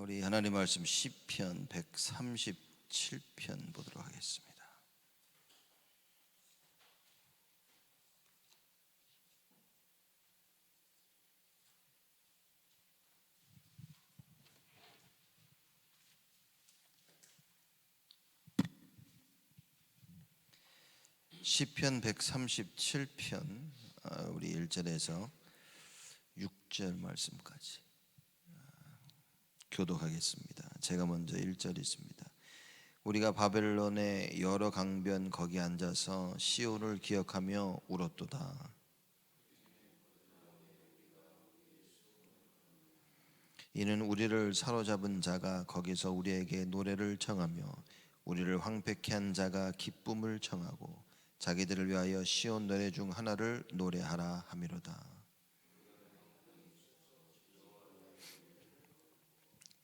우리 하나님 말씀 시편 137편 보도록 하겠습니다. 시편 137편 우리 1절에서 6절 말씀까지 교독하겠습니다. 제가 먼저 1절 있습니다. 우리가 바벨론의 여러 강변 거기 앉아서 시온을 기억하며 울었도다. 이는 우리를 사로잡은 자가 거기서 우리에게 노래를 청하며 우리를 황폐케 한 자가 기쁨을 청하고 자기들을 위하여 시온 노래 중 하나를 노래하라 함이로다.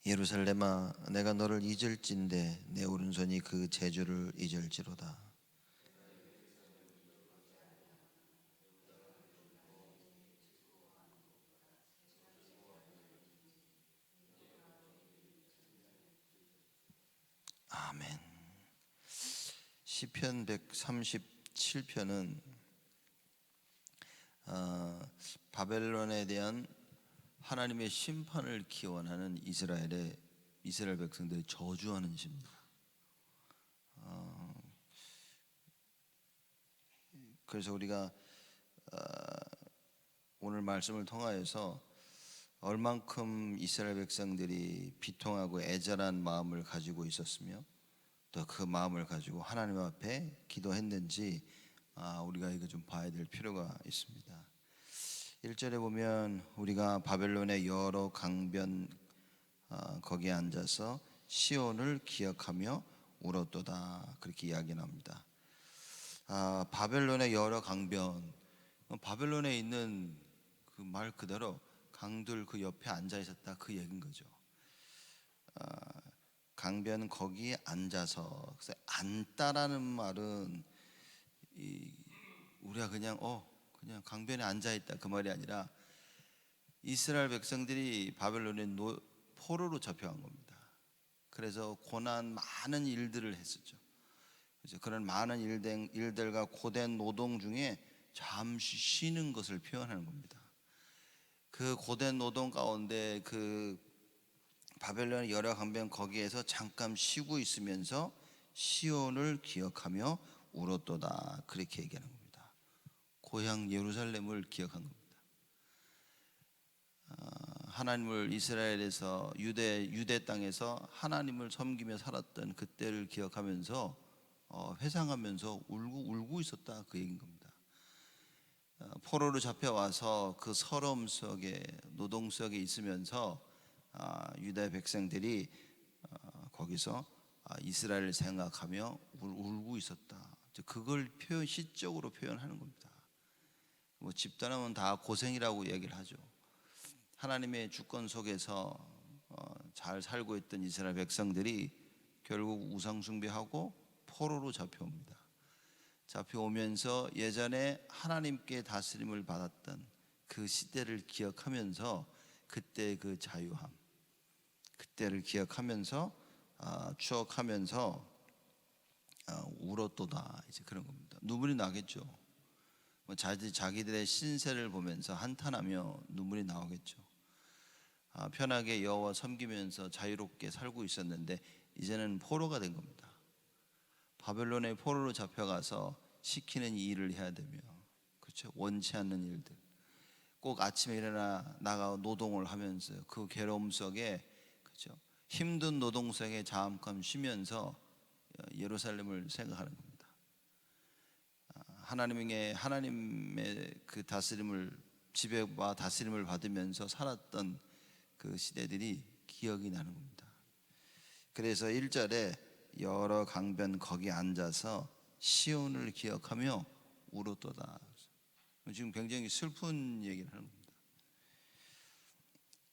예루살렘아, 내가 너를 잊을진대 내 오른손이 그 제주를 잊을지로다. 아멘. 시편 137편은 바벨론에 대한 하나님의 심판을 기원하는 이스라엘 백성들이 저주하는 시입니다. 그래서 우리가 오늘 말씀을 통하여서 얼만큼 이스라엘 백성들이 비통하고 애절한 마음을 가지고 있었으며 또 그 마음을 가지고 하나님 앞에 기도했는지 우리가 이거 좀 봐야 될 필요가 있습니다. 1절에 보면 우리가 바벨론의 여러 강변 거기에 앉아서 시온을 기억하며 울었도다, 그렇게 이야기합니다. 바벨론의 여러 강변, 바벨론에 있는 그 말 그대로 강들 그 옆에 앉아 있었다, 그 얘기인 거죠. 강변 거기에 앉아서, 그래서 앉다라는 말은 우리가 그냥 강변에 앉아 있다 그 말이 아니라 이스라엘 백성들이 바벨론에 포로로 잡혀간 겁니다. 그래서 고난 많은 일들을 했었죠. 그래서 그런 많은 일들과 고된 노동 중에 잠시 쉬는 것을 표현하는 겁니다. 그 고된 노동 가운데 그 바벨론의 여러 강변 거기에서 잠깐 쉬고 있으면서 시온을 기억하며 울었도다, 그렇게 얘기하는 겁니다. 고향 예루살렘을 기억한 겁니다. 하나님을 이스라엘에서 유대 땅에서 하나님을 섬기며 살았던 그때를 기억하면서 회상하면서 울고 있었다, 그 얘기인 겁니다. 포로로 잡혀와서 그 서러움 속에, 노동 속에 있으면서 유다 백성들이 거기서 이스라엘을 생각하며 울고 있었다. 그걸 시적으로 표현하는 겁니다. 뭐 집단하면 다 고생이라고 얘기를 하죠. 하나님의 주권 속에서 잘 살고 있던 이스라엘 백성들이 결국 우상 숭배하고 포로로 잡혀옵니다. 잡혀오면서 예전에 하나님께 다스림을 받았던 그 시대를 기억하면서 그때 그 자유함, 그때를 기억하면서 추억하면서 울었도다, 이제 그런 겁니다. 눈물이 나겠죠. 자기들의 신세를 보면서 한탄하며 눈물이 나오겠죠. 편하게 여호와 섬기면서 자유롭게 살고 있었는데 이제는 포로가 된 겁니다. 바벨론의 포로로 잡혀가서 시키는 일을 해야 되며, 그렇죠, 원치 않는 일들, 꼭 아침에 일어나 나가 노동을 하면서 그 괴로움 속에, 그렇죠, 힘든 노동 속에 잠깐 쉬면서 예루살렘을 생각하는 겁니다. 하나님의 그 다스림을, 지배와 다스림을 받으면서 살았던 그 시대들이 기억이 나는 겁니다. 그래서 1절에 여러 강변 거기 앉아서 시온을 기억하며 울었도다. 지금 굉장히 슬픈 얘기를 하는 겁니다.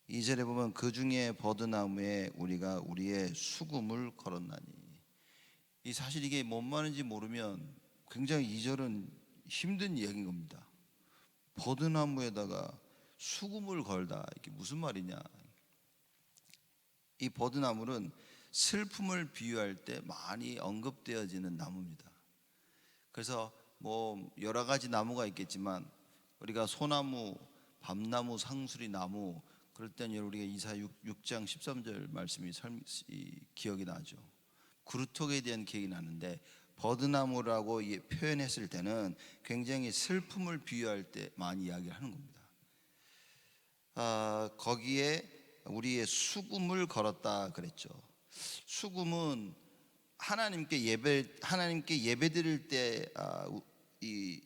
2절에 보면 그 중에 버드나무에 우리가 우리의 수금을 걸었나니, 사실 이게 뭔 말인지 모르면 굉장히 2절은 힘든 이야기인 겁니다. 버드나무에다가 수금을 걸다, 이게 무슨 말이냐. 이 버드나물은 슬픔을 비유할 때 많이 언급되어지는 나무입니다. 그래서 뭐 여러 가지 나무가 있겠지만 우리가 소나무, 밤나무, 상수리 나무 그럴 때는 우리가 이사 6장 13절 말씀이 기억이 나죠. 그루톡에 대한 기억이 나는데 버드나무라고 표현했을 때는 굉장히 슬픔을 비유할 때 많이 이야기를 하는 겁니다. 거기에 우리의 수금을 걸었다 그랬죠. 수금은 하나님께 예배 드릴 때 이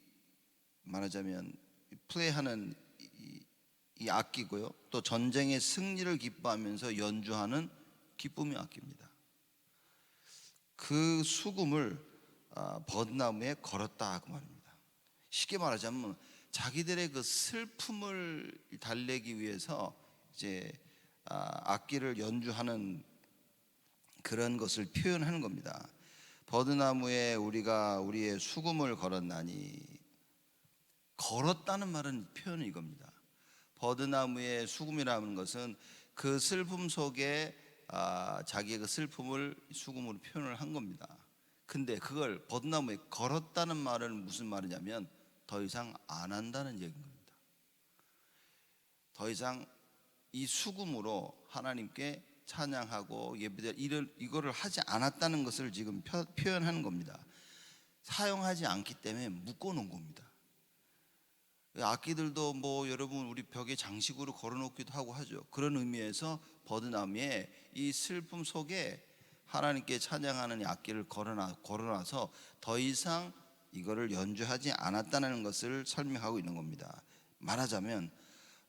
말하자면 플레이하는 이 악기고요. 또 전쟁의 승리를 기뻐하면서 연주하는 기쁨의 악기입니다. 그 수금을 버드나무에 걸었다 그 말입니다. 쉽게 말하자면 자기들의 그 슬픔을 달래기 위해서 이제 악기를 연주하는 그런 것을 표현하는 겁니다. 버드나무에 우리가 우리의 수금을 걸었나니, 걸었다는 말은 표현은 이겁니다. 버드나무의 수금이라는 것은 그 슬픔 속에 자기의 그 슬픔을 수금으로 표현을 한 겁니다. 근데 그걸 버드나무에 걸었다는 말은 무슨 말이냐면 더 이상 안 한다는 얘기인 겁니다. 더 이상 이 수금으로 하나님께 찬양하고 예배될 이거를 하지 않았다는 것을 지금 표현하는 겁니다. 사용하지 않기 때문에 묶어놓은 겁니다. 악기들도 뭐 여러분 우리 벽에 장식으로 걸어놓기도 하고 하죠. 그런 의미에서 버드나무에 이 슬픔 속에 하나님께 찬양하는 이 악기를 걸어놔서 더 이상 이거를 연주하지 않았다는 것을 설명하고 있는 겁니다. 말하자면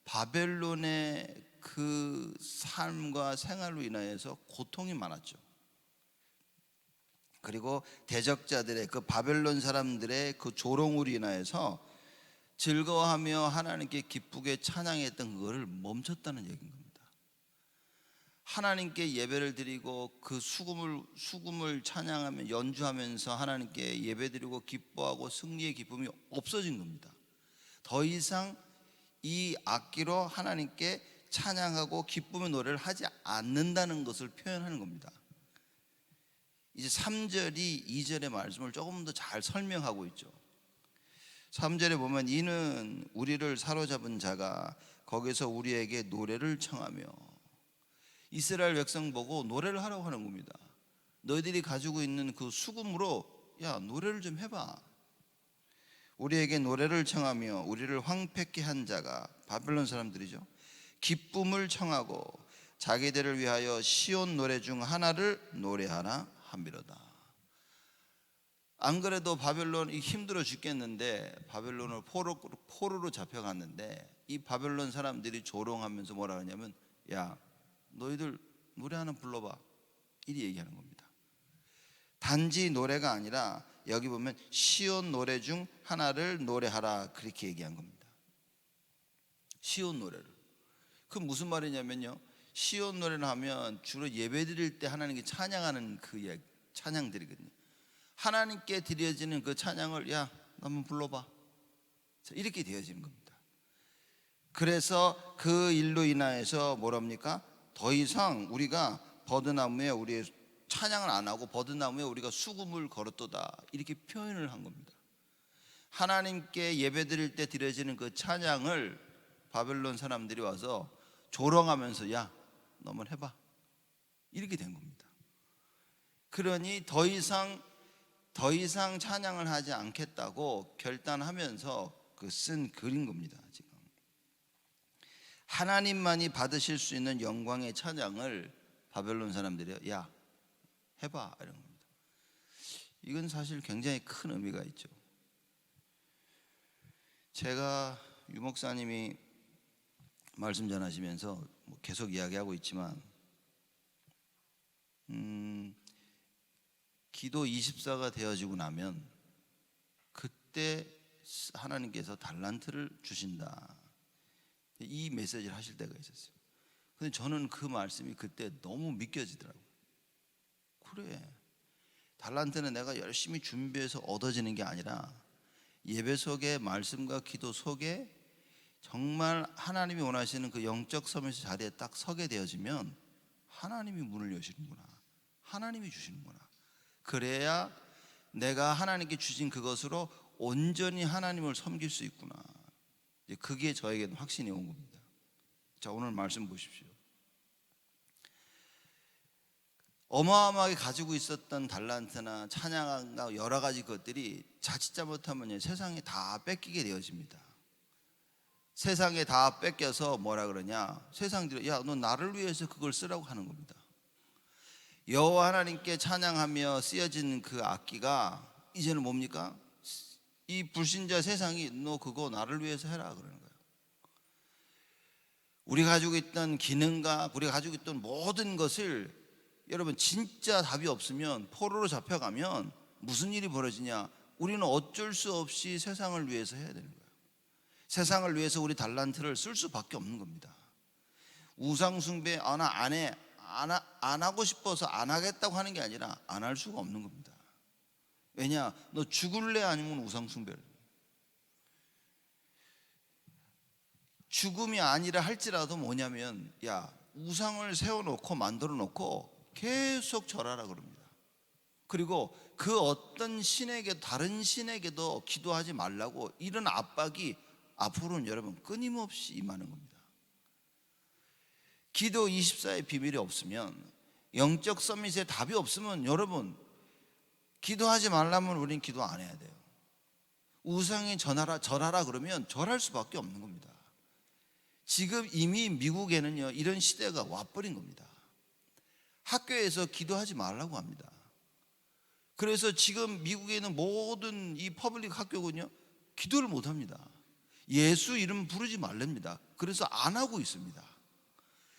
바벨론의 그 삶과 생활로 인하여서 고통이 많았죠. 그리고 대적자들의 그 바벨론 사람들의 그 조롱으로 인하여서 즐거워하며 하나님께 기쁘게 찬양했던 그거를 멈췄다는 얘기인 겁니다. 하나님께 예배를 드리고 그 수금을 찬양하며 연주하면서 하나님께 예배드리고 기뻐하고 승리의 기쁨이 없어진 겁니다. 더 이상 이 악기로 하나님께 찬양하고 기쁨의 노래를 하지 않는다는 것을 표현하는 겁니다. 이제 3절이 2절의 말씀을 조금 더 잘 설명하고 있죠. 3절에 보면 이는 우리를 사로잡은 자가 거기서 우리에게 노래를 청하며, 이스라엘 백성 보고 노래를 하라고 하는 겁니다. 너희들이 가지고 있는 그 수금으로 야 노래를 좀 해봐. 우리에게 노래를 청하며 우리를 황폐케 한 자가, 바벨론 사람들이죠, 기쁨을 청하고 자기들을 위하여 시온 노래 중 하나를 노래하라 함이로다. 안 그래도 바벨론이 힘들어 죽겠는데 바벨론을 포로로 잡혀갔는데 이 바벨론 사람들이 조롱하면서 뭐라 하냐면 야 너희들 노래 하나 불러봐, 이리 얘기하는 겁니다. 단지 노래가 아니라 여기 보면 시온 노래 중 하나를 노래하라 그렇게 얘기한 겁니다. 시온 노래를. 그 무슨 말이냐면요, 시온 노래를 하면 주로 예배 드릴 때 하나님께 찬양하는 그 찬양들이거든요. 하나님께 드려지는 그 찬양을 야 한번 불러봐, 이렇게 되어지는 겁니다. 그래서 그 일로 인하여서 뭐랍니까? 더 이상 우리가 버드나무에 우리의 찬양을 안 하고 버드나무에 우리가 수금을 걸었도다, 이렇게 표현을 한 겁니다. 하나님께 예배드릴 때 드려지는 그 찬양을 바벨론 사람들이 와서 조롱하면서 야 너 한번 해봐, 이렇게 된 겁니다. 그러니 더 이상 찬양을 하지 않겠다고 결단하면서 그 쓴 글인 겁니다. 지금 하나님만이 받으실 수 있는 영광의 찬양을 바벨론 사람들이 야 해봐 이런 겁니다. 이건 사실 굉장히 큰 의미가 있죠. 제가 유 목사님이 말씀 전하시면서 계속 이야기하고 있지만 기도 24가 되어지고 나면 그때 하나님께서 달란트를 주신다, 이 메시지를 하실 때가 있었어요. 근데 저는 그 말씀이 그때 너무 믿겨지더라고요. 그래, 달란트는 내가 열심히 준비해서 얻어지는 게 아니라 예배 속에 말씀과 기도 속에 정말 하나님이 원하시는 그 영적 서밋의 자리에 딱 서게 되어지면 하나님이 문을 여시는구나. 하나님이 주시는구나. 그래야 내가 하나님께 주신 그것으로 온전히 하나님을 섬길 수 있구나. 그게 저에게는 확신이 온 겁니다. 자, 오늘 말씀 보십시오. 어마어마하게 가지고 있었던 달란트나 찬양과 여러 가지 것들이 자칫 잘못하면 세상에 다 뺏기게 되어집니다. 세상에 다 뺏겨서 뭐라 그러냐, 세상들이 야, 너 나를 위해서 그걸 쓰라고 하는 겁니다. 여호와 하나님께 찬양하며 쓰여진 그 악기가 이제는 뭡니까? 이 불신자 세상이 너 그거 나를 위해서 해라 그러는 거예요. 우리가 가지고 있던 기능과 우리가 가지고 있던 모든 것을, 여러분 진짜 답이 없으면, 포로로 잡혀가면 무슨 일이 벌어지냐, 우리는 어쩔 수 없이 세상을 위해서 해야 되는 거예요. 세상을 위해서 우리 달란트를 쓸 수밖에 없는 겁니다. 우상숭배 안 하고 싶어서 안 하겠다고 하는 게 아니라 안 할 수가 없는 겁니다. 왜냐, 너 죽을래 아니면 우상숭배를. 죽음이 아니라 할지라도 뭐냐면, 야, 우상을 세워놓고 만들어 놓고 계속 절하라 그럽니다. 그리고 그 어떤 신에게, 다른 신에게도 기도하지 말라고, 이런 압박이 앞으로는 여러분 끊임없이 임하는 겁니다. 기도 24의 비밀이 없으면, 영적 서밋에 답이 없으면 여러분 기도하지 말라면 우리는 기도 안 해야 돼요. 우상에 절하라 그러면 절할 수밖에 없는 겁니다. 지금 이미 미국에는요 이런 시대가 와버린 겁니다. 학교에서 기도하지 말라고 합니다. 그래서 지금 미국에 있는 모든 이 퍼블릭 학교군요 기도를 못 합니다. 예수 이름 부르지 말랍니다. 그래서 안 하고 있습니다.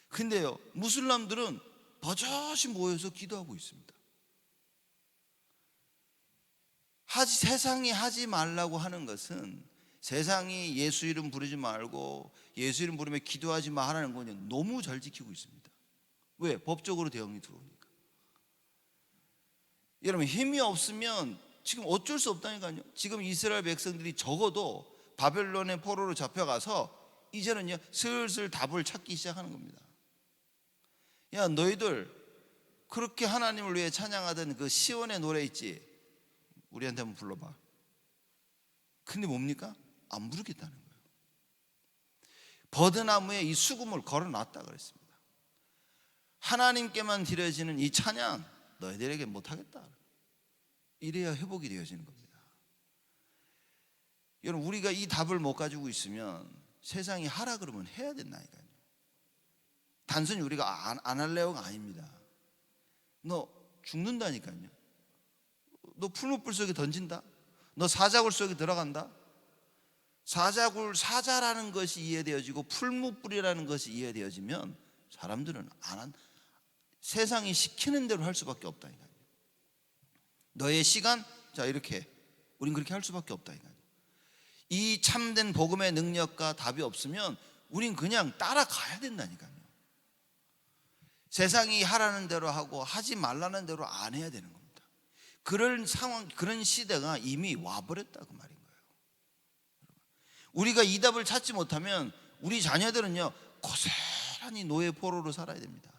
근데요 무슬람들은 버젓이 모여서 기도하고 있습니다. 세상이 하지 말라고 하는 것은, 세상이 예수 이름 부르지 말고 예수 이름 부르면 기도하지 마 하라는 건 너무 잘 지키고 있습니다. 왜? 법적으로 대응이 들어오니까. 여러분 힘이 없으면 지금 어쩔 수 없다니까요. 지금 이스라엘 백성들이 적어도 바벨론의 포로로 잡혀가서 이제는요 슬슬 답을 찾기 시작하는 겁니다. 야, 너희들 그렇게 하나님을 위해 찬양하던 그 시온의 노래 있지, 우리한테 한번 불러봐. 근데 뭡니까? 안 부르겠다는 거예요. 버드나무에 이 수금을 걸어놨다 그랬습니다. 하나님께만 드려지는 이 찬양 너희들에게 못하겠다. 이래야 회복이 되어지는 겁니다. 여러분 우리가 이 답을 못 가지고 있으면 세상이 하라 그러면 해야 된다니까요. 단순히 우리가 안 할래요가 아닙니다. 너 죽는다니까요. 너 풀무불 속에 던진다? 너 사자굴 속에 들어간다? 사자라는 것이 이해되어지고 풀무불이라는 것이 이해되어지면 사람들은 세상이 시키는 대로 할 수밖에 없다니까요. 너의 시간, 자 이렇게 우린 그렇게 할 수밖에 없다니까요. 이 참된 복음의 능력과 답이 없으면 우린 그냥 따라가야 된다니까요. 세상이 하라는 대로 하고 하지 말라는 대로 안 해야 되는 겁니다. 그런 상황, 그런 시대가 이미 와버렸다고 말인 거예요. 우리가 이 답을 찾지 못하면 우리 자녀들은요 고스란히 노예 포로로 살아야 됩니다.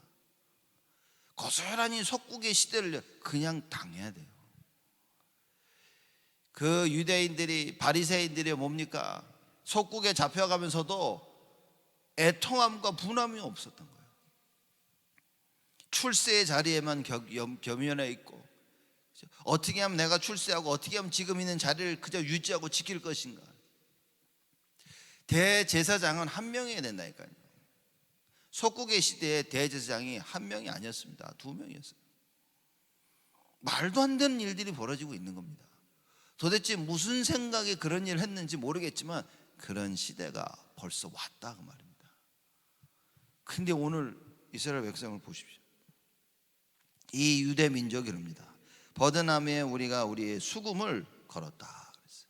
고스란히 속국의 시대를 그냥 당해야 돼요. 그 유대인들이, 바리새인들이 뭡니까? 속국에 잡혀가면서도 애통함과 분함이 없었던 거예요. 출세의 자리에만 겸연해 있고, 어떻게 하면 내가 출세하고 어떻게 하면 지금 있는 자리를 그저 유지하고 지킬 것인가. 대제사장은 한 명이어야 된다니까요. 속국의 시대에 대제사장이 한 명이 아니었습니다. 2명이었어요. 말도 안 되는 일들이 벌어지고 있는 겁니다. 도대체 무슨 생각에 그런 일을 했는지 모르겠지만 그런 시대가 벌써 왔다 그 말입니다. 근데 오늘 이스라엘 백성을 보십시오. 이 유대 민족이 이럽니다. 버드나무에 우리가 우리의 수금을 걸었다 그랬어요.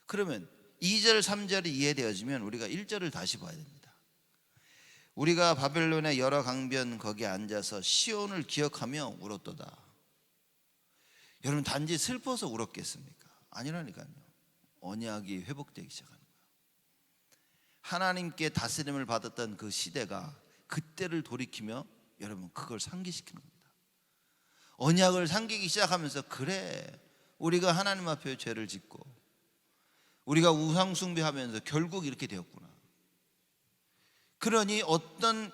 그러면 2절 3절이 이해되어지면 우리가 1절을 다시 봐야 됩니다. 우리가 바벨론의 여러 강변 거기에 앉아서 시온을 기억하며 울었도다. 여러분 단지 슬퍼서 울었겠습니까? 아니라니까요. 언약이 회복되기 시작하는 거예요. 하나님께 다스림을 받았던 그 시대가 그때를 돌이키며 여러분 그걸 상기시키는 겁니다. 언약을 상기기 시작하면서 그래 우리가 하나님 앞에 죄를 짓고 우리가 우상 숭배하면서 결국 이렇게 되었구나. 그러니 어떤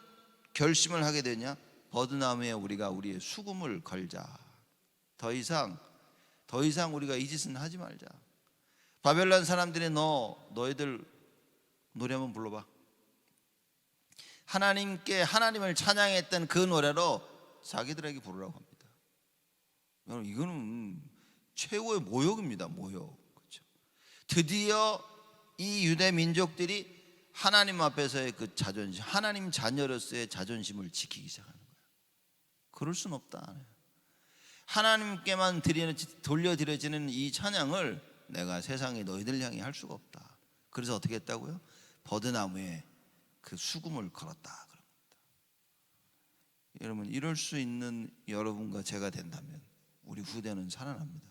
결심을 하게 되냐? 버드나무에 우리가 우리의 수금을 걸자. 더 이상 우리가 이 짓은 하지 말자. 바벨론 사람들이 너희들 노래 한번 불러봐. 하나님을 찬양했던 그 노래로 자기들에게 부르라고 합니다. 여러분 이거는 최고의 모욕입니다. 모욕. 그렇죠? 드디어 이 유대 민족들이 하나님 앞에서의 그 자존심, 하나님 자녀로서의 자존심을 지키기 시작하는 거예요. 그럴 순 없다. 하나님께만 돌려드려지는 이 찬양을 내가 세상에 너희들 향해 할 수가 없다. 그래서 어떻게 했다고요? 버드나무에 그 수금을 걸었다. 여러분 이럴 수 있는 여러분과 제가 된다면 우리 후대는 살아납니다.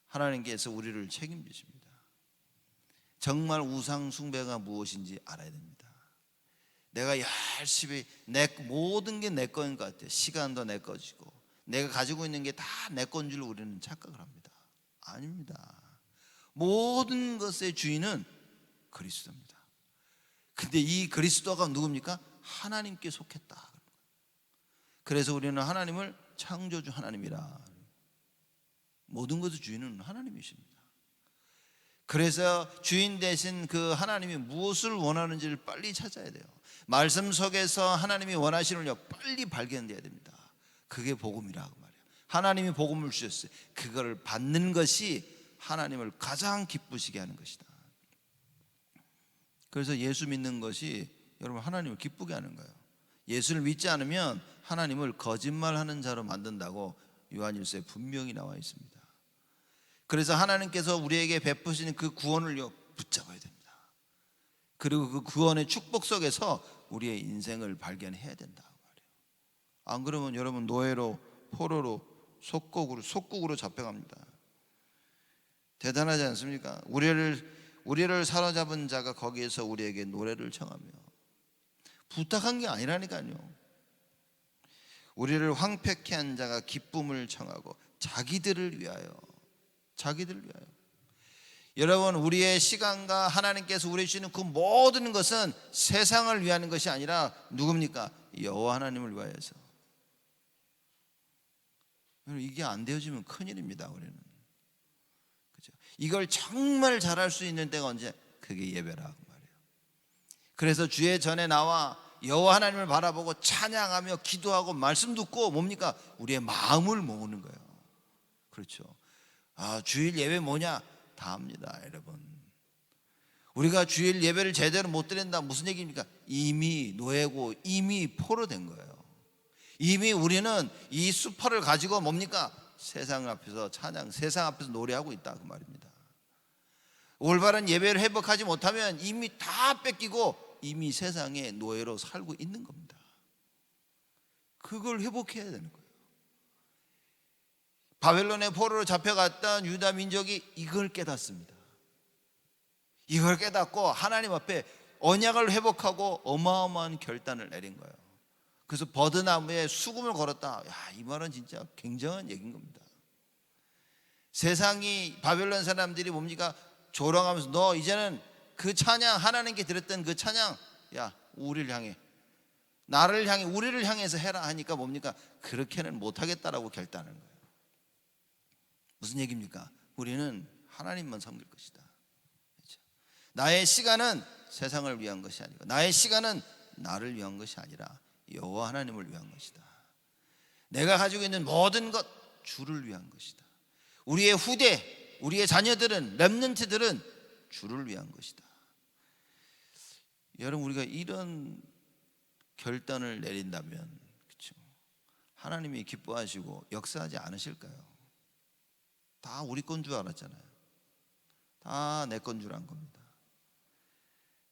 하나님께서 우리를 책임지십니다. 정말 우상 숭배가 무엇인지 알아야 됩니다. 내가 열심히 모든 게 내 거인 것 같아요. 시간도 내 것이고 내가 가지고 있는 게 다 내 건 줄 우리는 착각을 합니다. 아닙니다. 모든 것의 주인은 그리스도입니다. 근데 이 그리스도가 누굽니까? 하나님께 속했다. 그래서 우리는 하나님을 창조주 하나님이라. 모든 것의 주인은 하나님이십니다. 그래서 주인 되신 그 하나님이 무엇을 원하는지를 빨리 찾아야 돼요. 말씀 속에서 하나님이 원하시는 걸 빨리 발견돼야 됩니다. 그게 복음이라고 말이에요. 하나님이 복음을 주셨어요. 그걸 받는 것이 하나님을 가장 기쁘시게 하는 것이다. 그래서 예수 믿는 것이 여러분 하나님을 기쁘게 하는 거예요. 예수를 믿지 않으면 하나님을 거짓말하는 자로 만든다고 요한일서에 분명히 나와 있습니다. 그래서 하나님께서 우리에게 베푸시는 그 구원을 붙잡아야 됩니다. 그리고 그 구원의 축복 속에서 우리의 인생을 발견해야 된다 말이에요. 안 그러면 여러분 노예로 포로로 속국으로 잡혀갑니다. 대단하지 않습니까? 우리를 사로잡은 자가 거기에서 우리에게 노래를 청하며 부탁한 게 아니라니까요. 우리를 황폐케 한 자가 기쁨을 청하고 자기들을 위하여. 여러분 우리의 시간과 하나님께서 우리에게 주시는 그 모든 것은 세상을 위하는 것이 아니라 누굽니까? 여호와 하나님을 위하여서. 이게 안 되어지면 큰일입니다. 우리는 그렇죠? 이걸 정말 잘할 수 있는 때가 언제? 그게 예배라고 말이에요. 그래서 주의 전에 나와 여호와 하나님을 바라보고 찬양하며 기도하고 말씀 듣고 뭡니까? 우리의 마음을 모으는 거예요. 그렇죠? 주일 예배 뭐냐? 다 합니다. 여러분 우리가 주일 예배를 제대로 못 드린다 무슨 얘기입니까? 이미 노예고 이미 포로된 거예요. 이미 우리는 이 수퍼를 가지고 뭡니까? 세상 앞에서 찬양, 세상 앞에서 노래하고 있다 그 말입니다. 올바른 예배를 회복하지 못하면 이미 다 뺏기고 이미 세상의 노예로 살고 있는 겁니다. 그걸 회복해야 되는 거예요. 바벨론의 포로로 잡혀갔던 유다 민족이 이걸 깨닫습니다. 이걸 깨닫고 하나님 앞에 언약을 회복하고 어마어마한 결단을 내린 거예요. 그래서 버드나무에 수금을 걸었다. 이 말은 진짜 굉장한 얘기인 겁니다. 세상이 바벨론 사람들이 뭡니까? 조롱하면서 너 이제는 그 찬양 하나님께 드렸던 그 찬양 우리를 향해 나를 향해 우리를 향해서 해라 하니까 뭡니까? 그렇게는 못하겠다라고 결단한 거예요. 무슨 얘기입니까? 우리는 하나님만 섬길 것이다. 그렇죠? 나의 시간은 세상을 위한 것이 아니고 나의 시간은 나를 위한 것이 아니라 여호와 하나님을 위한 것이다. 내가 가지고 있는 모든 것 주를 위한 것이다. 우리의 후대, 우리의 자녀들은 렘넌트들은 주를 위한 것이다. 여러분 우리가 이런 결단을 내린다면 그렇죠? 하나님이 기뻐하시고 역사하지 않으실까요? 다 우리 건 줄 알았잖아요. 다 내 건 줄 안 겁니다.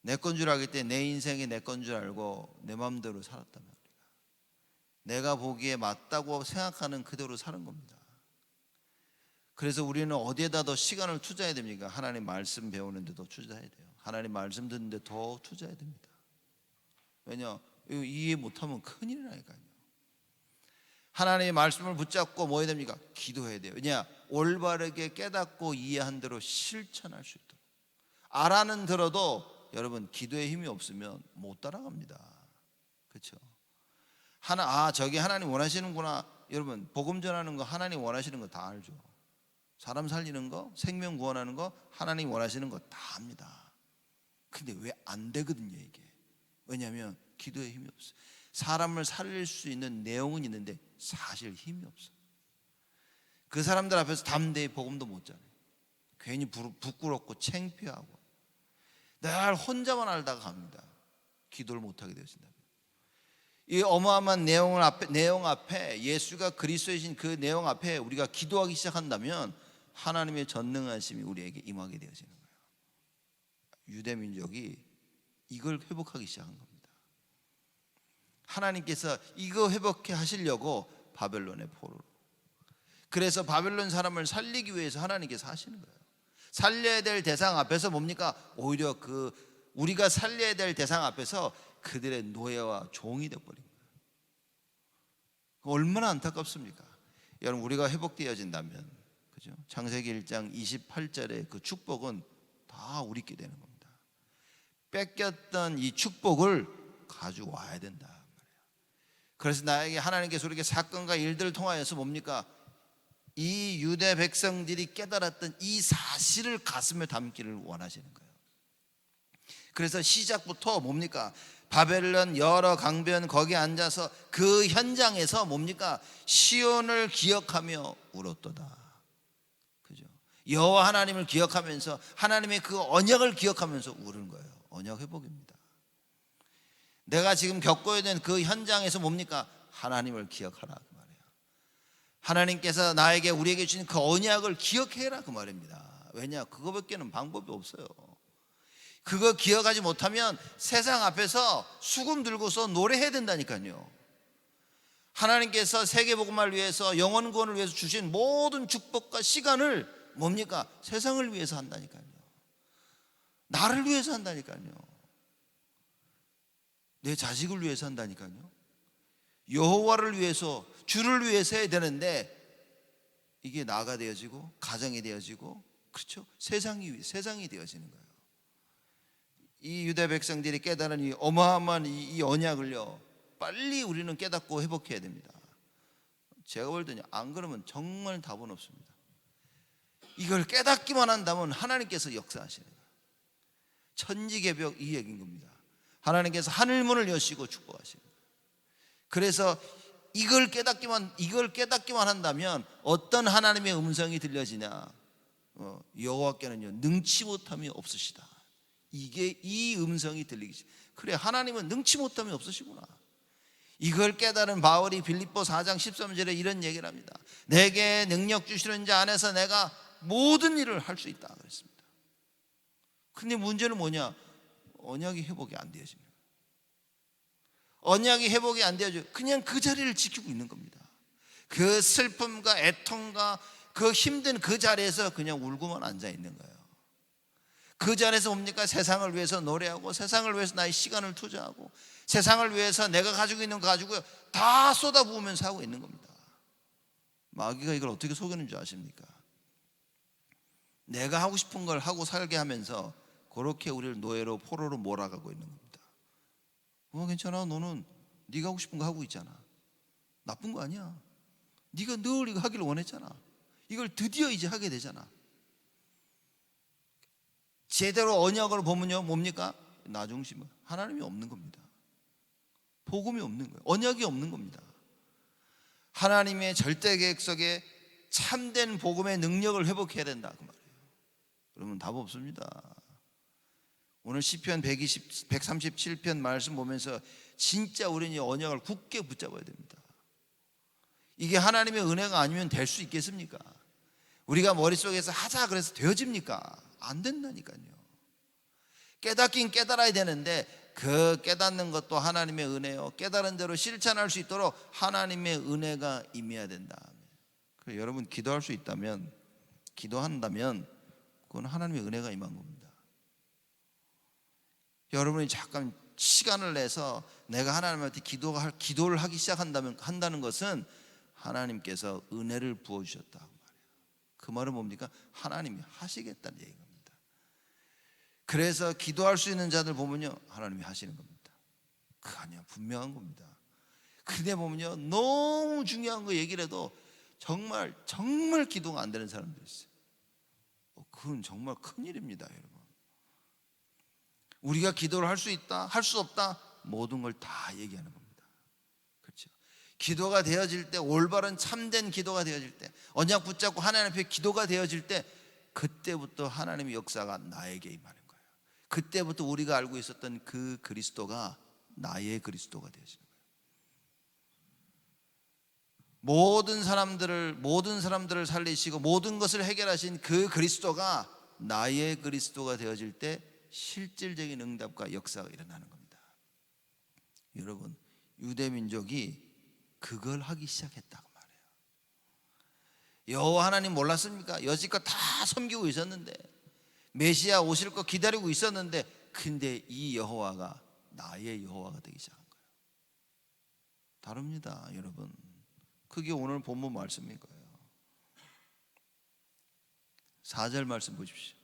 내 건 줄 알기 때문에 내 인생이 내 건 줄 알고 내 마음대로 살았단 말이에요. 내가 보기에 맞다고 생각하는 그대로 사는 겁니다. 그래서 우리는 어디에다 더 시간을 투자해야 됩니까? 하나님 말씀 배우는 데 더 투자해야 돼요. 하나님 말씀 듣는 데 더 투자해야 됩니다. 왜냐? 이거 이해 못하면 큰일이라니까요. 하나님의 말씀을 붙잡고 뭐 해야 됩니까? 기도해야 돼요. 왜냐? 올바르게 깨닫고 이해한 대로 실천할 수 있도록. 알아는 들어도 여러분 기도에 힘이 없으면 못 따라갑니다. 그렇죠? 저게 하나님 원하시는구나. 여러분 복음 전하는 거 하나님 원하시는 거 다 알죠. 사람 살리는 거, 생명 구원하는 거 하나님 원하시는 거 다 압니다. 근데 왜 안 되거든요 이게. 왜냐하면 기도에 힘이 없어요. 사람을 살릴 수 있는 내용은 있는데 사실 힘이 없어요. 그 사람들 앞에서 담대히 복음도 못 전해요. 괜히 부끄럽고 창피하고 늘 혼자만 알다가 갑니다. 기도를 못하게 되어진다면. 이 어마어마한 내용 앞에 예수가 그리스도이신 그 내용 앞에 우리가 기도하기 시작한다면 하나님의 전능하심이 우리에게 임하게 되어지는 거예요. 유대 민족이 이걸 회복하기 시작한 겁니다. 하나님께서 이거 회복해 하시려고 바벨론의 포로로. 그래서 바벨론 사람을 살리기 위해서 하나님께서 하시는 거예요. 살려야 될 대상 앞에서 뭡니까? 오히려 우리가 살려야 될 대상 앞에서 그들의 노예와 종이 되어버린 거예요. 얼마나 안타깝습니까? 여러분 우리가 회복되어진다면, 그죠? 창세기 1장 28절의 그 축복은 다 우리께 되는 겁니다. 뺏겼던 이 축복을 가지고 와야 된다 말이에요. 그래서 나에게 하나님께서 우리에게 사건과 일들을 통하여서 뭡니까? 이 유대 백성들이 깨달았던 이 사실을 가슴에 담기를 원하시는 거예요. 그래서 시작부터 뭡니까? 바벨론 여러 강변 거기에 앉아서 그 현장에서 뭡니까? 시온을 기억하며 울었도다. 그죠? 여호와 하나님을 기억하면서 하나님의 그 언약을 기억하면서 우는 거예요. 언약 회복입니다. 내가 지금 겪어야 되는 그 현장에서 뭡니까? 하나님을 기억하라 그 말이에요. 하나님께서 우리에게 주신 그 언약을 기억해라 그 말입니다. 왜냐? 그거밖에는 방법이 없어요. 그거 기억하지 못하면 세상 앞에서 수금 들고서 노래해야 된다니까요. 하나님께서 세계복음화를 위해서 영혼 구원을 위해서 주신 모든 축복과 시간을 뭡니까? 세상을 위해서 한다니까요. 나를 위해서 한다니까요. 내 자식을 위해서 한다니까요. 여호와를 위해서, 주를 위해서 해야 되는데 이게 나가 되어지고 가정이 되어지고, 그렇죠? 세상이 되어지는 거예요. 이 유대 백성들이 깨달은 이 어마어마한 이 언약을요, 빨리 우리는 깨닫고 회복해야 됩니다. 제가 볼 때는 안 그러면 정말 답은 없습니다. 이걸 깨닫기만 한다면 하나님께서 역사하시는 거예요. 천지개벽 이 얘기인 겁니다. 하나님께서 하늘문을 여시고 축복하시는 거예요. 그래서 이걸 깨닫기만 한다면 어떤 하나님의 음성이 들려지냐? 여호와께는요 능치 못함이 없으시다. 이게 이 음성이 들리기 시작. 그래, 하나님은 능치 못함이 없으시구나. 이걸 깨달은 바울이 빌립보 4장 13절에 이런 얘기를 합니다. 내게 능력 주시는 자 안에서 내가 모든 일을 할 수 있다 그랬습니다. 근데 문제는 뭐냐? 언약이 회복이 안 되어집니다. 언약이 회복이 안 되어져 그냥 그 자리를 지키고 있는 겁니다. 그 슬픔과 애통과 그 힘든 그 자리에서 그냥 울고만 앉아 있는 거예요. 그 자리에서 뭡니까? 세상을 위해서 노래하고, 세상을 위해서 나의 시간을 투자하고, 세상을 위해서 내가 가지고 있는 거 가지고 다 쏟아부으면서 하고 있는 겁니다. 마귀가 이걸 어떻게 속이는 줄 아십니까? 내가 하고 싶은 걸 하고 살게 하면서 그렇게 우리를 노예로 포로로 몰아가고 있는 겁니다. 괜찮아, 너는 네가 하고 싶은 거 하고 있잖아. 나쁜 거 아니야. 네가 늘 이거 하기를 원했잖아. 이걸 드디어 이제 하게 되잖아. 제대로 언약을 보면요 뭡니까? 나 중심은 하나님이 없는 겁니다. 복음이 없는 거예요. 언약이 없는 겁니다. 하나님의 절대 계획 속에 참된 복음의 능력을 회복해야 된다 그 말이에요. 그러면 답 없습니다. 오늘 시편 137편 말씀 보면서 진짜 우리는 이 언약을 굳게 붙잡아야 됩니다. 이게 하나님의 은혜가 아니면 될 수 있겠습니까? 우리가 머릿속에서 하자 그래서 되어집니까? 안 된다니까요. 깨닫긴 깨달아야 되는데 그 깨닫는 것도 하나님의 은혜요, 깨달은 대로 실천할 수 있도록 하나님의 은혜가 임해야 된다. 그래서 여러분 기도할 수 있다면, 기도한다면 그건 하나님의 은혜가 임한 겁니다. 여러분이 잠깐 시간을 내서 내가 하나님한테 기도를 하기 한다는 것은 하나님께서 은혜를 부어주셨다 그 말이에요. 그 말은 뭡니까? 하나님이 하시겠다는 얘기인 겁니다. 그래서 기도할 수 있는 자들 보면요, 하나님이 하시는 겁니다. 그거 아니야, 분명한 겁니다. 근데 보면요, 너무 중요한 거 얘기를 해도 정말 기도가 안 되는 사람들이 있어요. 그건 정말 큰일입니다, 여러분. 우리가 기도를 할 수 있다, 할 수 없다, 모든 걸 다 얘기하는 겁니다. 그렇죠? 기도가 되어질 때, 올바른 참된 기도가 되어질 때, 언약 붙잡고 하나님 앞에 기도가 되어질 때, 그때부터 하나님의 역사가 나에게 임하는 거예요. 그때부터 우리가 알고 있었던 그 그리스도가 나의 그리스도가 되어지는 거예요. 모든 사람들을 살리시고 모든 것을 해결하신 그 그리스도가 나의 그리스도가 되어질 때 실질적인 응답과 역사가 일어나는 겁니다. 여러분, 유대민족이 그걸 하기 시작했다고 말해요. 여호와 하나님 몰랐습니까? 여지껏 다 섬기고 있었는데, 메시아 오실 거 기다리고 있었는데, 근데 이 여호와가 나의 여호와가 되기 시작한 거예요. 다릅니다, 여러분. 그게 오늘 본문 말씀인 거예요. 4절 말씀 보십시오.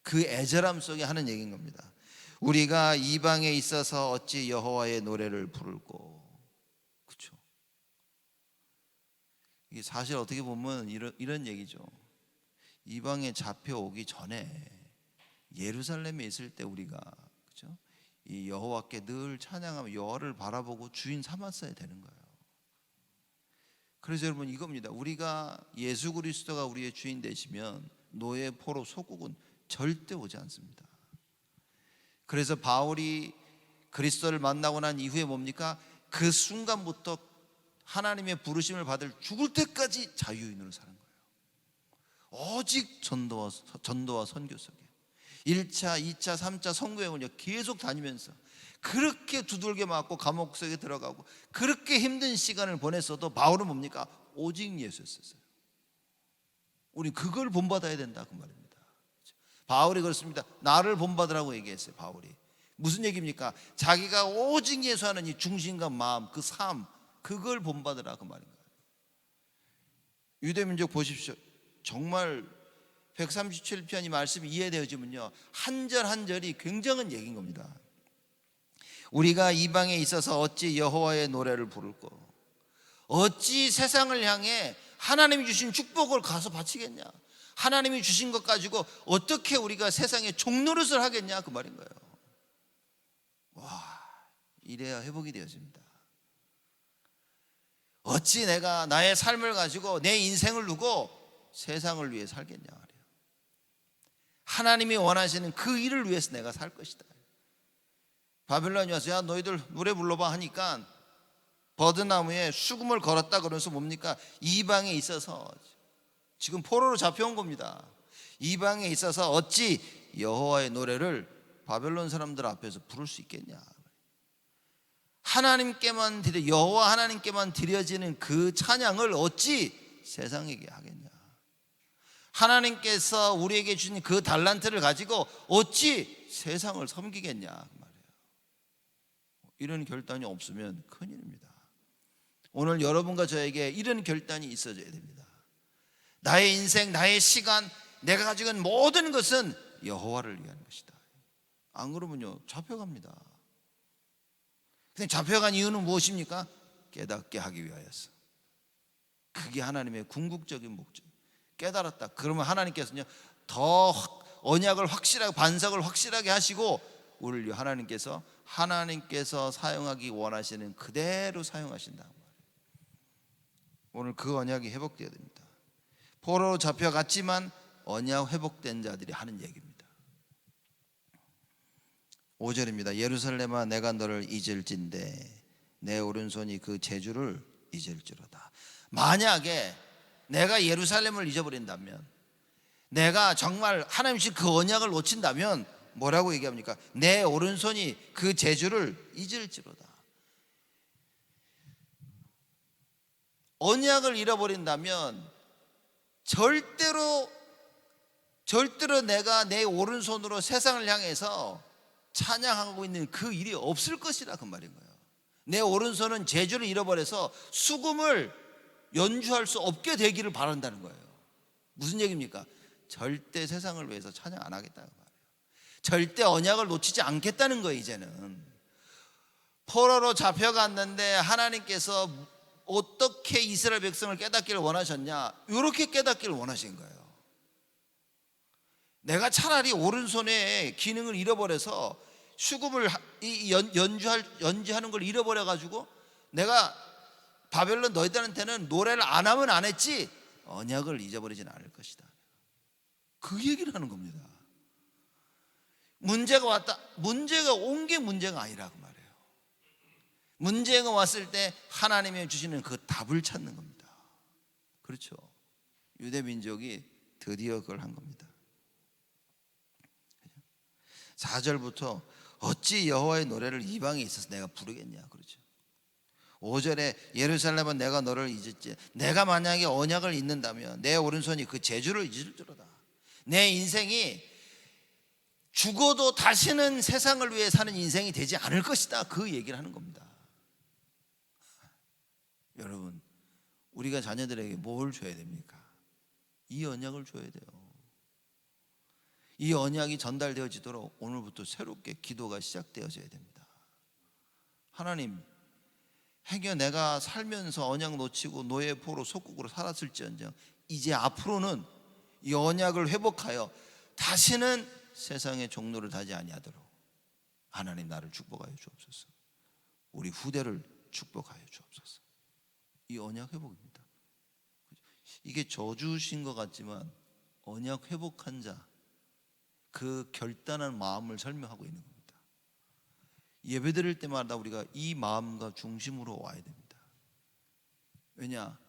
그 애절함 속에 하는 얘기인 겁니다. 우리가 이방에 있어서 어찌 여호와의 노래를 부를꼬. 그렇죠? 이게 사실 어떻게 보면 이런 얘기죠. 이방에 잡혀오기 전에 예루살렘에 있을 때 우리가, 그렇죠? 이 여호와께 늘 찬양하며 여호와를 바라보고 주인 삼았어야 되는 거예요. 그래서 여러분 이겁니다. 우리가 예수 그리스도가 우리의 주인 되시면 노예, 포로, 속국은 절대 오지 않습니다. 그래서 바울이 그리스도를 만나고 난 이후에 뭡니까? 그 순간부터 하나님의 부르심을 받을 죽을 때까지 자유인으로 사는 거예요. 오직 전도와 선교 속에 1차, 2차, 3차 선교행을 계속 다니면서 그렇게 두들겨 맞고 감옥 속에 들어가고 그렇게 힘든 시간을 보냈어도 바울은 뭡니까? 오직 예수였어요. 우리 그걸 본받아야 된다 그 말입니다. 바울이 그렇습니다. 나를 본받으라고 얘기했어요. 바울이 무슨 얘기입니까? 자기가 오직 예수하는 이 중심과 마음, 그 삶, 그걸 본받으라 그 말인 거예요. 유대민족 보십시오. 정말 137편 이 말씀이 이해되어지면요, 한 절 한 절이 굉장한 얘기인 겁니다. 우리가 이방에 있어서 어찌 여호와의 노래를 부를꼬. 어찌 세상을 향해 하나님이 주신 축복을 가서 바치겠냐. 하나님이 주신 것 가지고 어떻게 우리가 세상에 종노릇을 하겠냐 그 말인 거예요. 와, 이래야 회복이 되어집니다. 어찌 내가 나의 삶을 가지고 내 인생을 두고 세상을 위해 살겠냐 말이에요. 하나님이 원하시는 그 일을 위해서 내가 살 것이다. 바벨론이 와서 야 너희들 노래 불러봐 하니까 버드나무에 수금을 걸었다 그러면서 뭡니까? 이방에 있어서 지금 포로로 잡혀온 겁니다. 이방에 있어서 어찌 여호와의 노래를 바벨론 사람들 앞에서 부를 수 있겠냐. 하나님께만 여호와 하나님께만 드려지는 그 찬양을 어찌 세상에게 하겠냐. 하나님께서 우리에게 주신 그 달란트를 가지고 어찌 세상을 섬기겠냐. 이런 결단이 없으면 큰일입니다. 오늘 여러분과 저에게 이런 결단이 있어져야 됩니다. 나의 인생, 나의 시간, 내가 가지고 있는 모든 것은 여호와를 위한 것이다. 안 그러면요 잡혀갑니다. 근데 잡혀간 이유는 무엇입니까? 깨닫게 하기 위하여서. 그게 하나님의 궁극적인 목적. 깨달았다. 그러면 하나님께서는요 더 언약을 확실하게, 반석을 확실하게 하시고 우리를 하나님께서 사용하기 원하시는 그대로 사용하신다. 오늘 그 언약이 회복되어야 됩니다. 포로로 잡혀갔지만 언약 회복된 자들이 하는 얘기입니다. 5절입니다. 예루살렘아 내가 너를 잊을진대 내 오른손이 그 재주를 잊을지로다. 만약에 내가 예루살렘을 잊어버린다면, 내가 정말 하나님씩 그 언약을 놓친다면 뭐라고 얘기합니까? 내 오른손이 그 재주를 잊을지로다. 언약을 잃어버린다면 절대로 내가 내 오른손으로 세상을 향해서 찬양하고 있는 그 일이 없을 것이라 그 말인 거예요. 내 오른손은 재주를 잃어버려서 수금을 연주할 수 없게 되기를 바란다는 거예요. 무슨 얘기입니까? 절대 세상을 위해서 찬양 안 하겠다는 말이에요. 절대 언약을 놓치지 않겠다는 거예요. 이제는 포로로 잡혀갔는데 하나님께서 어떻게 이스라엘 백성을 깨닫기를 원하셨냐? 이렇게 깨닫기를 원하신 거예요. 내가 차라리 오른손의 기능을 잃어버려서 수금을 연주하는 걸 잃어버려가지고 내가 바벨론 너희들한테는 노래를 안 하면 안 했지 언약을 잊어버리지는 않을 것이다. 그 얘기를 하는 겁니다. 문제가 왔다. 문제가 온 게 문제가 아니라 그 말이에요. 문제가 왔을 때 하나님이 주시는 그 답을 찾는 겁니다. 그렇죠. 유대 민족이 드디어 그걸 한 겁니다. 4절부터 어찌 여호와의 노래를 이방에 있어서 내가 부르겠냐 그렇죠. 5절에 예루살렘은 내가 너를 잊었지. 내가 만약에 언약을 잊는다면 내 오른손이 그 재주를 잊을지로다. 내 인생이 죽어도 다시는 세상을 위해 사는 인생이 되지 않을 것이다. 그 얘기를 하는 겁니다. 여러분, 우리가 자녀들에게 뭘 줘야 됩니까? 이 언약을 줘야 돼요. 이 언약이 전달되어지도록 오늘부터 새롭게 기도가 시작되어져야 됩니다. 하나님, 행여 내가 살면서 언약 놓치고 노예 포로 속국으로 살았을지언정 이제 앞으로는 이 언약을 회복하여 다시는 세상의 종로를 타지 아니하도록 하나님 나를 축복하여 주옵소서. 우리 후대를 축복하여 주옵소서. 이 언약 회복입니다. 이게 저주신 것 같지만 언약 회복한 자, 그 결단한 마음을 설명하고 있는 겁니다. 예배 드릴 때마다 우리가 이 마음과 중심으로 와야 됩니다. 왜냐?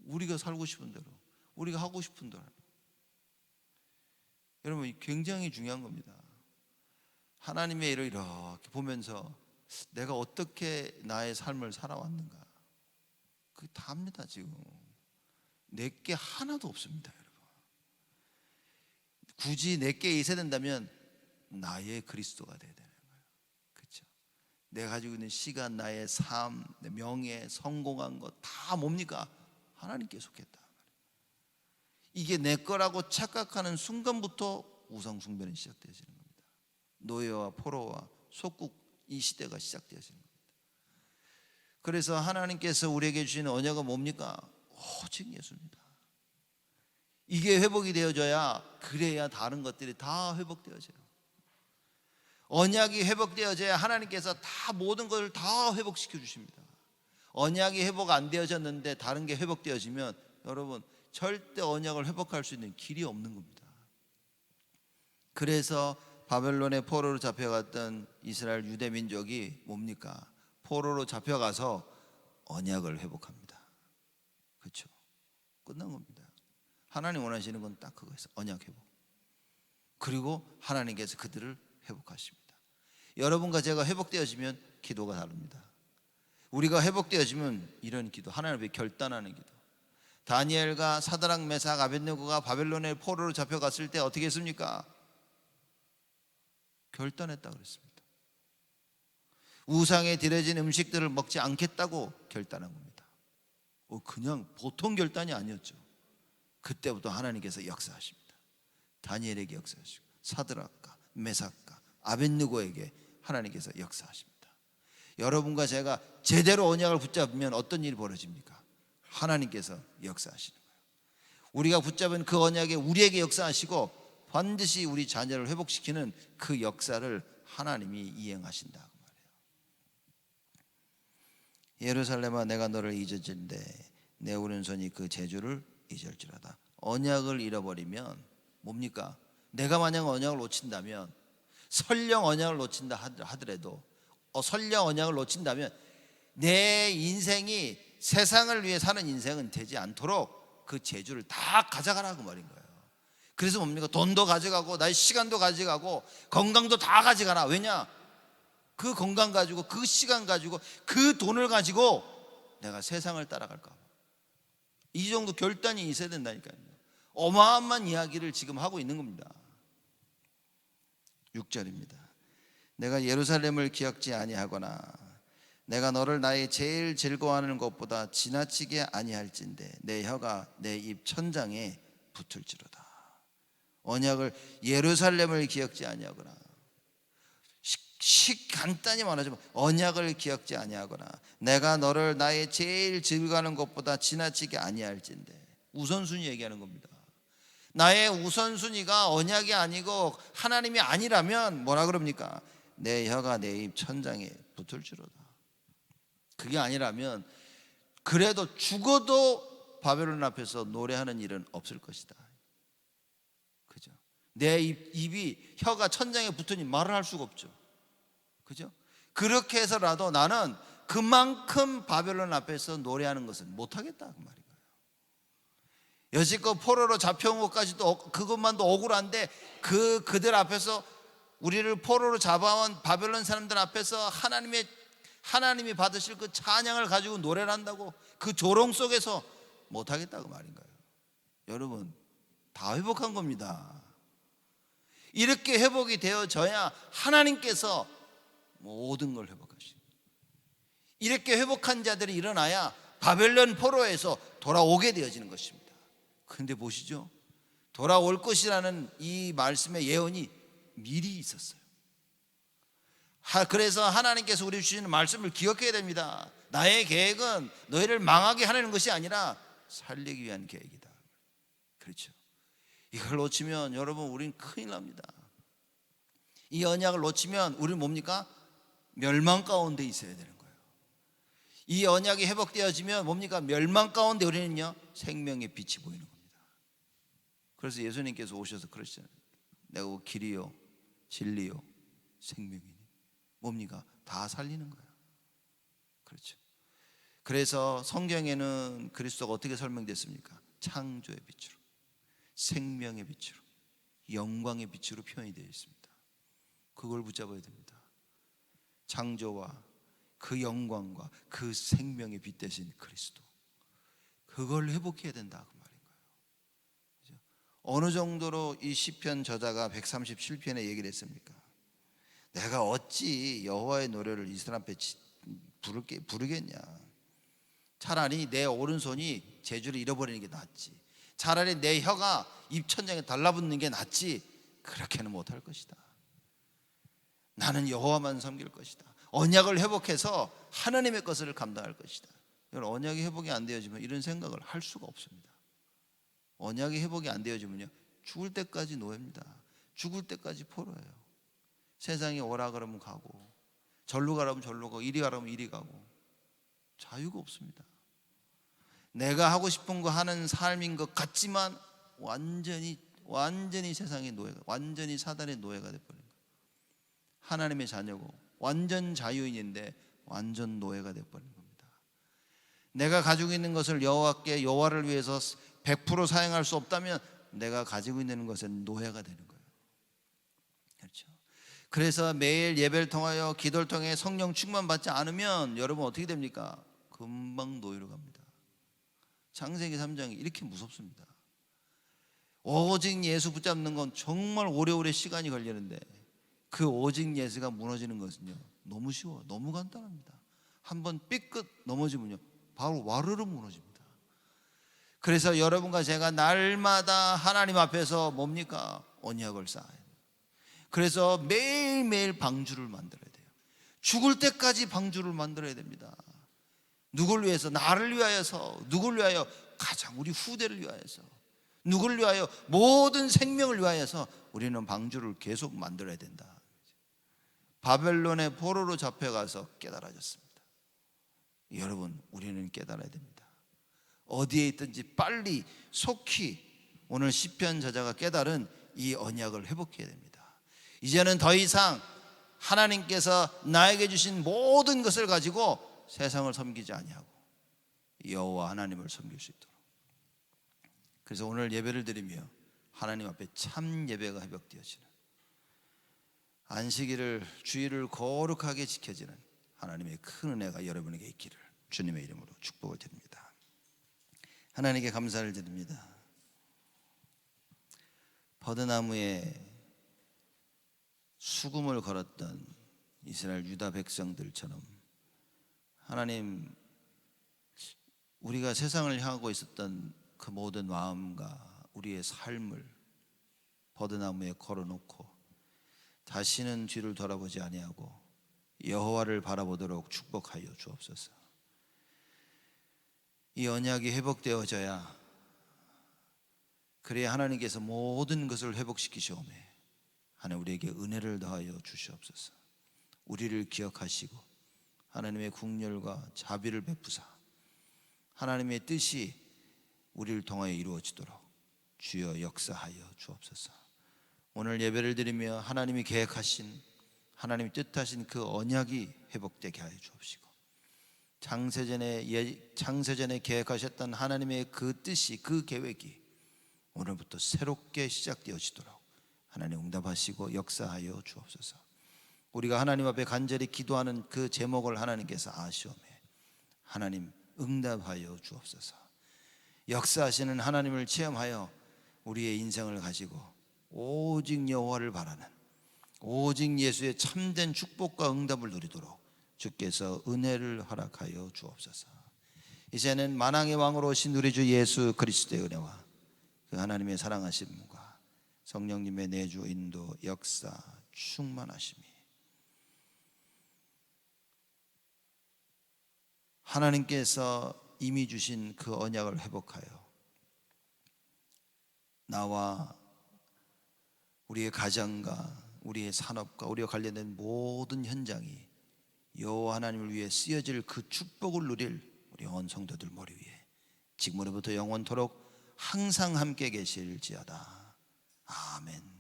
우리가 살고 싶은 대로, 우리가 하고 싶은 대로. 여러분, 굉장히 중요한 겁니다. 하나님의 일을 이렇게 보면서 내가 어떻게 나의 삶을 살아왔는가, 그게 다입니다. 지금 내게 하나도 없습니다. 여러분, 굳이 내게 있어야 된다면 나의 그리스도가 돼야 되는 거예요. 그렇죠? 내가 가지고 있는 시간, 나의 삶, 내 명예, 성공한 것 다 뭡니까? 하나님께 속했다. 이게 내 거라고 착각하는 순간부터 우상 숭배는 시작되어지는 겁니다. 노예와 포로와 속국, 이 시대가 시작되어지는 겁니다. 그래서 하나님께서 우리에게 주시는 언약은 뭡니까? 오직 예수입니다. 이게 회복이 되어져야, 그래야 다른 것들이 다 회복되어져요. 언약이 회복되어져야 하나님께서 다 모든 것을 다 회복시켜 주십니다. 언약이 회복 안 되어졌는데 다른 게 회복되어지면 여러분 절대 언약을 회복할 수 있는 길이 없는 겁니다. 그래서 바벨론의 포로로 잡혀갔던 이스라엘 유대 민족이 뭡니까? 포로로 잡혀가서 언약을 회복합니다. 그렇죠? 끝난 겁니다. 하나님 원하시는 건 딱 그거예요. 언약 회복. 그리고 하나님께서 그들을 회복하십니다. 여러분과 제가 회복되어지면 기도가 다릅니다. 우리가 회복되어지면 이런 기도, 하나님 앞에 결단하는 기도. 다니엘과 사드락, 메삭, 아벳느고가 바벨론의 포로로 잡혀갔을 때 어떻게 했습니까? 결단했다 그랬습니다. 우상에 드려진 음식들을 먹지 않겠다고 결단한 겁니다. 그냥 보통 결단이 아니었죠. 그때부터 하나님께서 역사하십니다. 다니엘에게 역사하시고 사드락과 메삭과 아벳느고에게 하나님께서 역사하십니다. 여러분과 제가 제대로 언약을 붙잡으면 어떤 일이 벌어집니까? 하나님께서 역사하시는 거예요. 우리가 붙잡은 그 언약에 우리에게 역사하시고 반드시 우리 자녀를 회복시키는 그 역사를 하나님이 이행하신다 그 말이에요. 예루살렘아, 내가 너를 잊어진대 내 오른손이 그 재주를 잊을지라다. 언약을 잃어버리면 뭡니까? 내가 만약 언약을 놓친다면, 설령 언약을 놓친다 하더라도, 설령 언약을 놓친다면 내 인생이 세상을 위해 사는 인생은 되지 않도록 그 재주를 다 가져가라고 말인 거예요. 그래서 뭡니까? 돈도 가져가고 나의 시간도 가져가고 건강도 다 가져가라. 왜냐? 그 건강 가지고, 그 시간 가지고, 그 돈을 가지고 내가 세상을 따라갈까 봐. 이 정도 결단이 있어야 된다니까요. 어마어마한 이야기를 지금 하고 있는 겁니다. 6절입니다. 내가 예루살렘을 기억지 아니하거나 내가 너를 나의 제일 즐거워하는 것보다 지나치게 아니할진대 내 혀가 내 입 천장에 붙을지로다. 언약을 예루살렘을 기억지 아니하거나, 간단히 말하자면 언약을 기억지 아니하거나 내가 너를 나의 제일 즐거워하는 것보다 지나치게 아니할진대. 우선순위 얘기하는 겁니다. 나의 우선순위가 언약이 아니고 하나님이 아니라면 뭐라 그럽니까? 내 혀가 내 입 천장에 붙을지로다. 그게 아니라면 그래도 죽어도 바벨론 앞에서 노래하는 일은 없을 것이다. 그죠? 내 입이 혀가 천장에 붙으니 말을 할 수가 없죠. 그죠? 그렇게 해서라도 나는 그만큼 바벨론 앞에서 노래하는 것을 못하겠다 그 말인 거예요. 여지껏 포로로 잡혀온 것까지도 그것만도 억울한데 그들 앞에서 우리를 포로로 잡아온 바벨론 사람들 앞에서 하나님이 받으실 그 찬양을 가지고 노래를 한다고 그 조롱 속에서 못하겠다고 말인 거예요. 여러분 다 회복한 겁니다. 이렇게 회복이 되어져야 하나님께서 모든 걸 회복하십니다. 이렇게 회복한 자들이 일어나야 바벨론 포로에서 돌아오게 되어지는 것입니다. 그런데 보시죠, 돌아올 것이라는 이 말씀의 예언이 미리 있었어요. 그래서 하나님께서 우리 주시는 말씀을 기억해야 됩니다. 나의 계획은 너희를 망하게 하려는 것이 아니라 살리기 위한 계획이다. 그렇죠? 이걸 놓치면 여러분 우린 큰일 납니다. 이 언약을 놓치면 우리는 뭡니까? 멸망 가운데 있어야 되는 거예요. 이 언약이 회복되어지면 뭡니까? 멸망 가운데 우리는요 생명의 빛이 보이는 겁니다. 그래서 예수님께서 오셔서 그러시잖아요. 내가 길이요 진리요 생명이니 뭡니까? 다 살리는 거예요. 그렇죠. 그래서 성경에는 그리스도가 어떻게 설명됐습니까? 창조의 빛으로, 생명의 빛으로, 영광의 빛으로 표현이 되어 있습니다. 그걸 붙잡아야 됩니다. 창조와 그 영광과 그 생명의 빛 대신 그리스도, 그걸 회복해야 된다 그 말인 거예요. 그렇죠? 어느 정도로 이 시편 저자가 137편에 얘기를 했습니까? 내가 어찌 여호와의 노래를 이스라엘 앞에 부르겠냐. 차라리 내 오른손이 제주를 잃어버리는 게 낫지. 차라리 내 혀가 입천장에 달라붙는 게 낫지. 그렇게는 못할 것이다. 나는 여호와만 섬길 것이다. 언약을 회복해서 하나님의 것을 감당할 것이다. 언약이 회복이 안 되어지면 이런 생각을 할 수가 없습니다. 언약이 회복이 안 되어지면요 죽을 때까지 노예입니다. 죽을 때까지 포로예요. 세상에 오라 그러면 가고, 절로 가라면 절로 가고, 이리 가라면 이리 가고, 자유가 없습니다. 내가 하고 싶은 거 하는 삶인 것 같지만 완전히 세상의 노예가, 완전히 사단의 노예가 돼버린 거예요. 하나님의 자녀고 완전 자유인인데 완전 노예가 돼버린 겁니다. 내가 가지고 있는 것을 여호와를 위해서 100% 사용할 수 없다면 내가 가지고 있는 것은 노예가 되는 거예요. 그렇죠? 그래서 매일 예배를 통하여 기도를 통해 성령 충만 받지 않으면 여러분 어떻게 됩니까? 금방 노예로 갑니다. 창세기 3장이 이렇게 무섭습니다. 오직 예수 붙잡는 건 정말 오래오래 시간이 걸리는데 그 오직 예수가 무너지는 것은요 너무 쉬워요. 너무 간단합니다. 한번 삐끗 넘어지면요 바로 와르르 무너집니다. 그래서 여러분과 제가 날마다 하나님 앞에서 뭡니까? 언약을 쌓아야 돼요. 그래서 매일매일 방주를 만들어야 돼요. 죽을 때까지 방주를 만들어야 됩니다. 누굴 위해서? 나를 위하여서. 누굴 위하여? 가장 우리 후대를 위하여서. 누구를 위하여? 모든 생명을 위하여서 우리는 방주를 계속 만들어야 된다. 바벨론의 포로로 잡혀가서 깨달아졌습니다. 여러분 우리는 깨달아야 됩니다. 어디에 있든지 빨리 속히 오늘 시편 저자가 깨달은 이 언약을 회복해야 됩니다. 이제는 더 이상 하나님께서 나에게 주신 모든 것을 가지고 세상을 섬기지 아니하고 여호와 하나님을 섬길 수 있도록. 그래서 오늘 예배를 드리며 하나님 앞에 참 예배가 회복되어지는, 안식일을 주일을 거룩하게 지켜지는 하나님의 큰 은혜가 여러분에게 있기를 주님의 이름으로 축복을 드립니다. 하나님께 감사를 드립니다. 버드나무에 수금을 걸었던 이스라엘 유다 백성들처럼 하나님, 우리가 세상을 향하고 있었던 그 모든 마음과 우리의 삶을 버드나무에 걸어놓고 다시는 뒤를 돌아보지 아니하고 여호와를 바라보도록 축복하여 주옵소서. 이 언약이 회복되어져야, 그래야 하나님께서 모든 것을 회복시키시오매 하나님 우리에게 은혜를 더하여 주시옵소서. 우리를 기억하시고 하나님의 국률과 자비를 베푸사 하나님의 뜻이 우리를 통하여 이루어지도록 주여 역사하여 주옵소서. 오늘 예배를 드리며 하나님이 계획하신, 하나님이 뜻하신 그 언약이 회복되게 하여 주옵시고, 창세전에 계획하셨던 하나님의 그 뜻이, 그 계획이 오늘부터 새롭게 시작되어지도록 하나님 응답하시고 역사하여 주옵소서. 우리가 하나님 앞에 간절히 기도하는 그 제목을 하나님께서 아시오매 하나님 응답하여 주옵소서. 역사하시는 하나님을 체험하여 우리의 인생을 가지고 오직 여호와를 바라는, 오직 예수의 참된 축복과 응답을 누리도록 주께서 은혜를 허락하여 주옵소서. 이제는 만왕의 왕으로 오신 우리 주 예수 그리스도의 은혜와 그 하나님의 사랑하심과 성령님의 내주 인도 역사 충만하심이 하나님께서 이미 주신 그 언약을 회복하여 나와 우리의 가정과 우리의 산업과 우리와 관련된 모든 현장이 여호와 하나님을 위해 쓰여질 그 축복을 누릴 우리 온 성도들 머리 위에 지금으로부터 영원토록 항상 함께 계실지어다. 아멘.